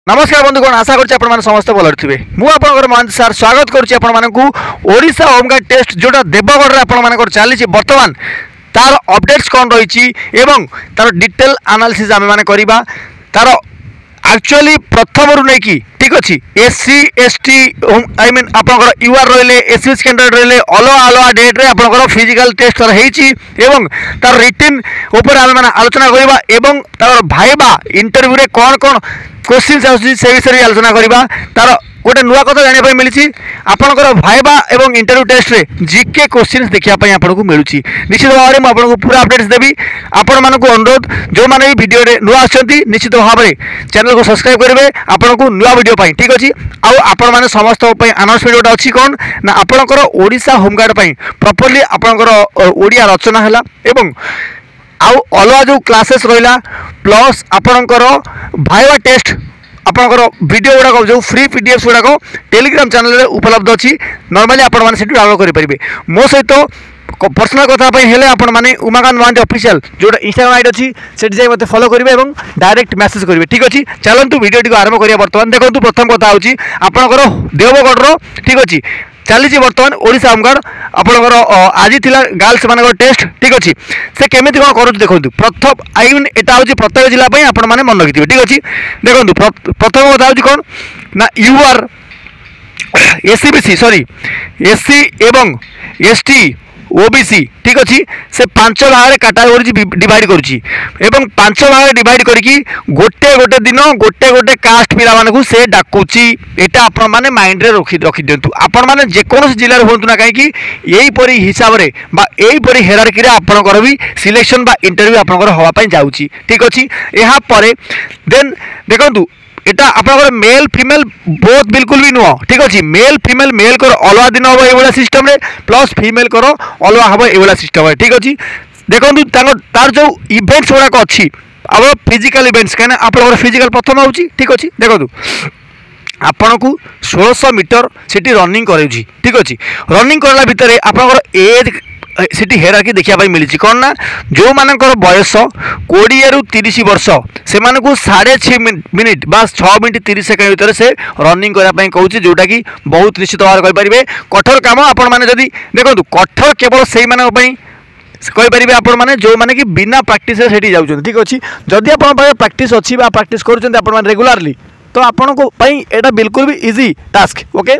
नमस्कार बंधुगण आशा कर समस्त भल थे मुझे महांत सार स्वागत करुच्चा होमगार्ड टेस्ट जोटा देवगढ़ आप चली बर्तमान तार अपडेट्स कौन रही तार डिटेल एनालिसिस आम मैंने करवा तार एक्चुअली प्रथम रू नहीं कि ठीक अच्छे एससी एसटी आई मीन आप यूआर रही एससी कैंडिडेट रही अलवा अलवा डेट्रे आप फिजिकल टेस्ट तार रिटिन उपर आम मैंने आलोचना करवा तार भाइबा इंटरव्यू कौन कौन क्वेश्चन आसूँ से विषय में आलोचना करवा तार गोटे नुआ कथा जानापी मिली आपंकर भाइबा एवं इंटरव्यू टेस्ट रे जीके क्वेश्चन देखापी आपको मिलूँ निश्चित भाव में आपको पूरा अपडेट्स देवी आपण मानक अनुरोध जो मैंने भी वीडियो नुआ आछंती निश्चित भाव में चैनल को सब्सक्राइब करेंगे आपको नुआ वीडियो पाई ठीक अच्छे आपण मैंने समस्त अनाउंसमेंट गोटे अच्छी कौन ना आपंकर ओडिशा होमगार्ड प्रॉपर्ली आपंकर ओडिया रचना है आउ अलवा जो क्लासेस रहा प्लस आपंकर भाइबा टेस्ट आपंकर वीडियो गुड़ाक जो फ्री पीडीएफ गुड़ाक टेलीग्राम चैनल उपलब्ध अच्छी नॉर्मली आपण मैंने डाउनलोड करेंगे मो सहित पर्सनल कथा हेले आपण मैंने उमाकांत महांती ऑफिशियल जो इंस्टाग्राम आईडी अच्छी से जाए मत फॉलो करेंगे और डायरेक्ट मैसेज करेंगे ठीक अच्छे चलतु वीडियो आरंभ करिया बर्तमान देखो प्रथम कथा हूँ आपंकर देवगढ़ ठीक अच्छे चली बर्तमान ओडिशा होमगार्ड आपंकर आज थिला गर्ल्स मान टेस्ट ठीक अच्छे से केमी कौन कर देखो प्रथम आई मीन यहाँ हूँ प्रत्येक जिला आपण मैंने मन रखिथे ठीक अच्छे देखो प्रथम कथा हूँ कौन ना यूआर एससीबीसी सॉरी एससी एवं एसटी ओबीसी ठीक अच्छे से 5 भाग में कैटेगरी डिवाइड करुच्ची पांच भाग डिवाइड करके गोटे गोटे दिन गोटे गोटे कास्ट पिला मानू से डाकुची यहाँ आपण मैंने माइंड रे रखी दिंतु आपण मैंने जेकोसी जिले हूँ ना कहीं यहीपरी हिसाब से यहीपरी हेरारकी आपंकर भी सिलेक्शन बा इंटरव्यू आपंकर हाँपाई जाऊँगी ठीक अच्छे यापर देन देखु एटा आपनकर मेल फीमेल बोथ बिल्कुल भी नुह ठीक अच्छे मेल फीमेल मेल कर अलवा दिन हम ये सिस्टम रे प्लस फीमेल कर अलवा हम ये सिस्टम ठीक अच्छे देखो तार जो इवेंट्स गुड़ाक अच्छी अब फिजिकल इवेंट्स कहीं आप फिजिकल प्रथम हो ठीक अच्छे देखो आपण को 1600 मीटर से रनिंग कर ठीक अच्छे रनिंग करला भितर आपनकर एज सिटी हेरारकी देखापी मिली कौन ना जो मानकर बयस 20 रु 30 वर्ष से 6.5 मिनिट बा 6 मिनिट 30 सेकेंड भितर से रनिंग करने कहूँ जोटा कि बहुत निश्चित भाव कहींपारे कठोर कम आपण मैंने जदि देखो कठोर केवल से कहींपारे आपण मैंने जो मैंने कि बिना प्रैक्टिस से जाऊँ ठीक अच्छे जदि आप प्रैक्टिस अच्छी प्रैक्टिस कर रेगुलारली तो आपण को यहाँ बिल्कुल भी इजी टास्क ओके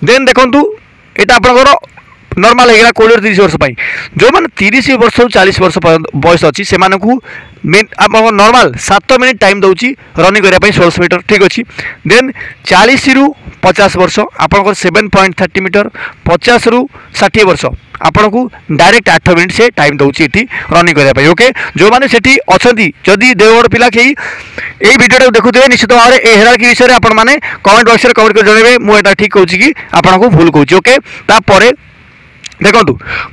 देन देखु यहाँ आपंकर नॉर्मल है 20-30 वर्ष जो मैंने 30 वर्ष 40 वर्ष बयस अच्छी से नॉर्मल 7 मिनिट टाइम दूसरी रनिंग करने 1600 मीटर ठीक अच्छे देन 40 रु 50 वर्ष आपंकर 7.30 मीटर 50 रु 60 वर्ष आपन को डायरेक्ट 8 मिनिट से टाइम दूसरी ये रनिंग करने ओके जो मैंने से अच्छा जदि देवगढ़ पिला कहीं यही वीडियो देखुए निश्चित भाव में हेरारकी विषय में आपने कमेंट बॉक्स में कमेंट कर जनइबे मुझे ठीक कहूँ कि आपको भूल कहूँ ओके तापर देखो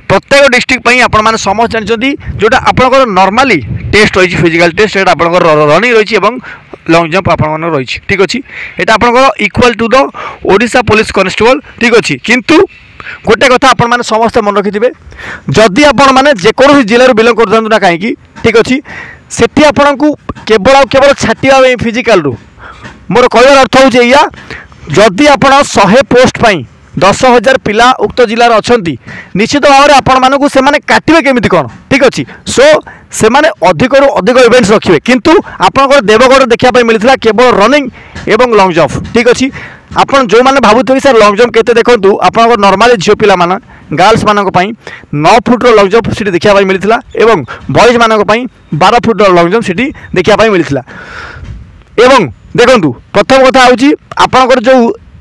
प्रत्येक डिस्ट्रिक्ट आपण मैंने समस्त जानते जोटा आपंकर नॉर्मली टेस्ट रही फिजिकल टेस्ट यहाँ आपंकर रनिंग रही लॉन्ग जंप आप रही ठीक अच्छे यहाँ आपंकर equal to the Odisha police constable ठीक अच्छे किंतु गोटे कथा आपण मैंने समस्त मन रखिथे जदि आपण मैंने जेकोसी जिले बिलंग कर ना कहीं ठीक अच्छे से आपन को केवल केवल छाटिया फिजिकाल रू मोर कहर अर्थ हो जदि आप 100 पोस्ट पाई 10,000 पिला उक्त जिलार अच्छा निश्चित भाव में आपण मानक से काटे केमी कौन ठीक अच्छे सो से अधिक अधिक इवेंट्स रखिए किंतु आपंकर देवगढ़ देखापी मिलता केवल रनिंग एवं लॉन्ग जंप ठीक अच्छे आप जो मैंने भावुवे सर लॉन्ग जंप केते देखो आप नॉर्मल झील पिला मान गर्ल्स मानक 9 फुट लॉन्ग जंप से देखापी मिलता एवं बॉयज मानक 12 फुट लॉन्ग जंप से देखापी मिलता एवं देखो प्रथम कथा हूँ आपंकर जो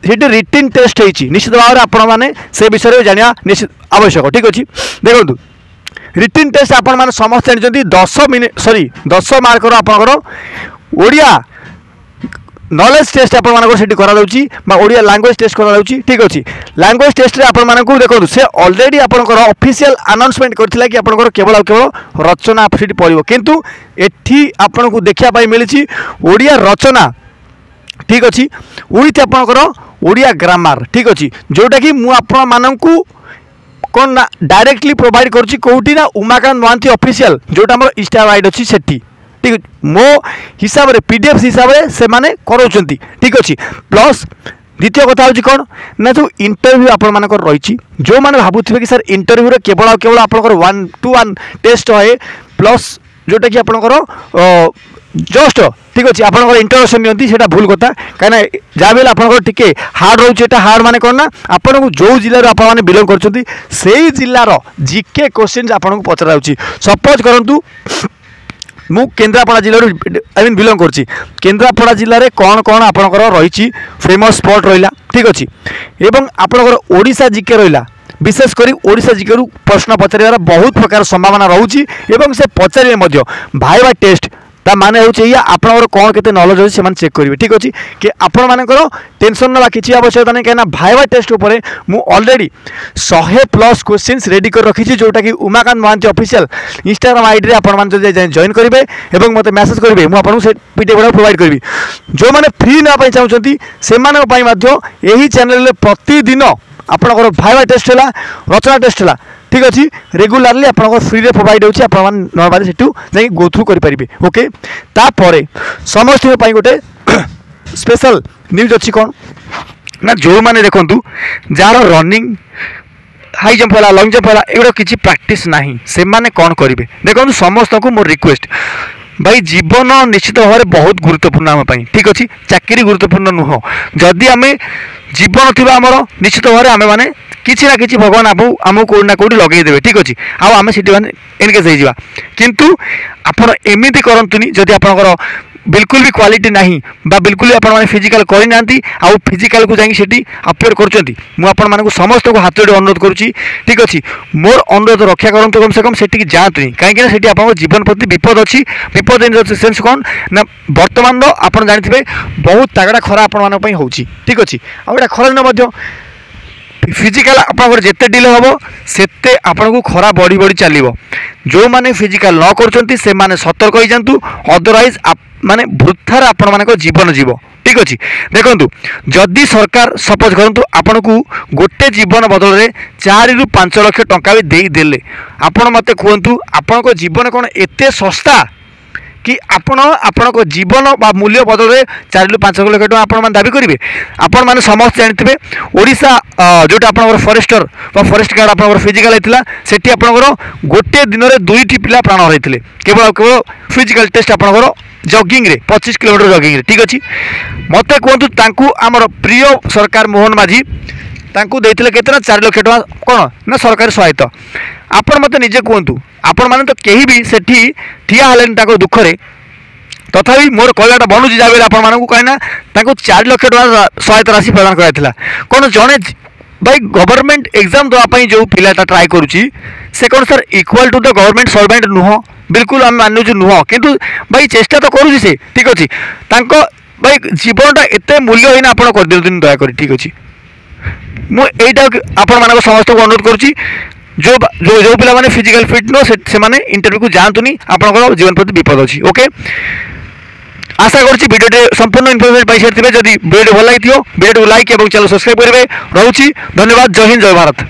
रिटिन टेस्ट होती निश्चित भाव में आपण मैंने से विषय में जाना निश्चित आवश्यक ठीक अच्छे देखो रिटिन टेस्ट आपण मैंने समस्त जानते 10 मिनिट सॉरी 10 मार्क आपंकर ओडिया नॉलेज टेस्ट आपड़ा लैंग्वेज टेस्ट करा ठीक अच्छे लैंग्वेज टेस्ट आपको देखो से ऑलरेडी आपंकर ऑफिशियल अनाउंसमेंट करथिला कि आपंकर केवल केवल रचना सीट पड़ो किंतु एठी आपन को देखापी मिली ओडिया रचना ठीक अच्छे विथ आपंकर ओडिया ग्रामर ठीक अच्छे जोटा कि मुझे कौन ना डायरेक्टली प्रोवाइड करुँची कौटी ना उमाकांत महांती ऑफिशियल जोटा मोर इंस्टा आईडी अच्छी सेठी ठीक मो हिसाब से पीडीएफ हिसाब से माने कराउछंती ठीक अछि प्लस द्वितीय कथा हूँ कौन ना जो इंटरव्यू आपर रही जो मैंने भावुवे कि सर इंटरव्यू केवल केवल आप 1-to-1 टेस्ट है प्लस जोटा कि आपंकर जस्ट ठीक अच्छे आप इंट्रोडक्शन नियंती सेटा भूल कथा कहीं जहाँ भी आपंकर टिके हार्ड रोचे हार्ड माने कौन ना आपको जो जिले आप बिलंग कर जिलार जीके क्वेश्चन आपको पचरा सपोज करूँ मु केन्द्रापड़ा जिले आई मीन बिलंग कर केन्द्रापड़ा जिले में कौन कौन आपंकर रही फेमस स्पॉट रहा ठीक अच्छे एवं आपंकर ओडिशा जीके रहा विशेषकर ओडिशा जीके प्रश्न पचार बहुत प्रकार संभावना रोचे से पचारे भाइवा टेस्ट ता माने होचे या आपनकर कोन केते नॉलेज होचे से चेक करिवे ठीक अछि कि आपण मानकर टेंशन नबा किछि आवश्यकता नै कहना भाइवा टेस्ट ऊपर मु ऑलरेडी 100+ क्वेश्चंस रेडी कर रखी छी जोटा कि Umakant Mahanti official Instagram ID रे आपण मान जदि जॉइन करिवे एवं मते मैसेज करिवे मु आपन से पीडीएफ प्रोवाइड करबी जो माने फ्री ना पई चाहउछंती से मानक पई माध्य एही चैनल रे प्रतिदिन आपनकर भाइवा टेस्ट हला रचना टेस्ट हला ठीक अच्छे रेगुलारली आप फ्री रे प्रोवाइड होची आप नॉर्मली सेटू जाई गो थ्रू करि परिबे ओके तापर समस्त गोटे स्पेशल न्यूज अच्छी कौन ना जो मैंने देखु जार रनिंग हाई जंप है लंग जंप है एगुड़ा किसी प्रैक्टिस नहीं से माने कौन करेंगे देखो समस्त को मोर रिक्वेस्ट भाई जीवन निश्चित भाव में बहुत गुरुत्वपूर्ण आम ठीक अच्छे चाकरी गुरुत्वपूर्ण नुह जदि आम जीवन थी आमर निश्चित भाव में आम मैंने किसी ना किसी भगवान आमको कौट ना कौटी लगेदेवे ठीक अच्छे आम से एनगेज हो किंतु आपड़ एमती करतुनि जदि आपंकर बिल्कुल भी क्वालिटी नहीं बा बिल्कुल भी आपण फिजिकल करना आउ फिजिकल को जाकि सेठी अपेयर कर समस्त को हाथ जोड़ी अनुरोध करुँची ठीक अच्छे मोर अनुरोध रक्षा करूँ कम से कम सेठी जातुनि कहीं सेठी आप जीवन प्रति विपद अच्छी विपद इन सेन्स कौन ना बर्तमान आप जानते बहुत तगड़ा खरा आपण होची ठीक अच्छे आउ खरा दिन फिजिकल आप जिते डिले हम से आपन को खरा बढ़ी बढ़ी चलो जो मैंने फिजिकल न कर सतर्क हो जातु अदरवाइज माने वृथार आपण मान जीवन जीव ठीक अच्छे देखु जदि सरकार सपोज करूँ आपन को गोटे जीवन बदल में 4 ରୁ 5 लाख टंका भी देले आपण मते कहतु आपण जीवन कौन एते सस्ता कि आपण जीवन बा मूल्य बदल में 4 ରୁ 5 लाख टका आपण दाबी करेंगे आपण मैंने समस्त जानते ओडिशा जोटा आप फरेस्टर फरेस्ट गार्ड आप फिजिकल होता सेठी आपंकर गोटे दिन में 2टी पिला प्राण हरते केवल केवल फिजिकल टेस्ट आपंकर जॉगिंग रे 25 किलोमीटर जॉगिंग रे ठीक अच्छे मत कहतु आमर प्रिय सरकार मोहन माझी तांकू देते केतना 4 लाख टका कौन ना सरकारी सहायता आपण मत निजे कहतु आपण मैंने तो कहीं भी सेठी ठिया हेले दुखरे तथापि मोर कहलाटा बनूँ जहाँ आपको कहीं 4 लाख टका सहायता राशि प्रदान कराइला कौन जड़े भाई गवर्नमेंट एग्जाम देवाई जो पिलाटा ट्राए करुच्ची से कौन sir equal to the government servant नुह बिल्कुल आम मानुच नुह किंतु भाई चेष्टा तो करुच्ची से ठीक अच्छे भाई जीवनटा एत मूल्यहीन आप कर दिखाँ दयाक ठीक अच्छे मुझा आपण मान समस्त को अनुरोध करुच्ची जो जो जो पिला माने फिजिकल फिट नो से माने इंटरव्यू को जातुनि आपन जीवन प्रति विपद अच्छी ओके आशा करुच्ची वीडियो संपूर्ण इनफॉरमेशन पाई सारी जदि वीडियो भल लगी वीडियो को लाइक और चैनल सब्सक्राइब करेंगे रोची धन्यवाद जय हिंद जय भारत।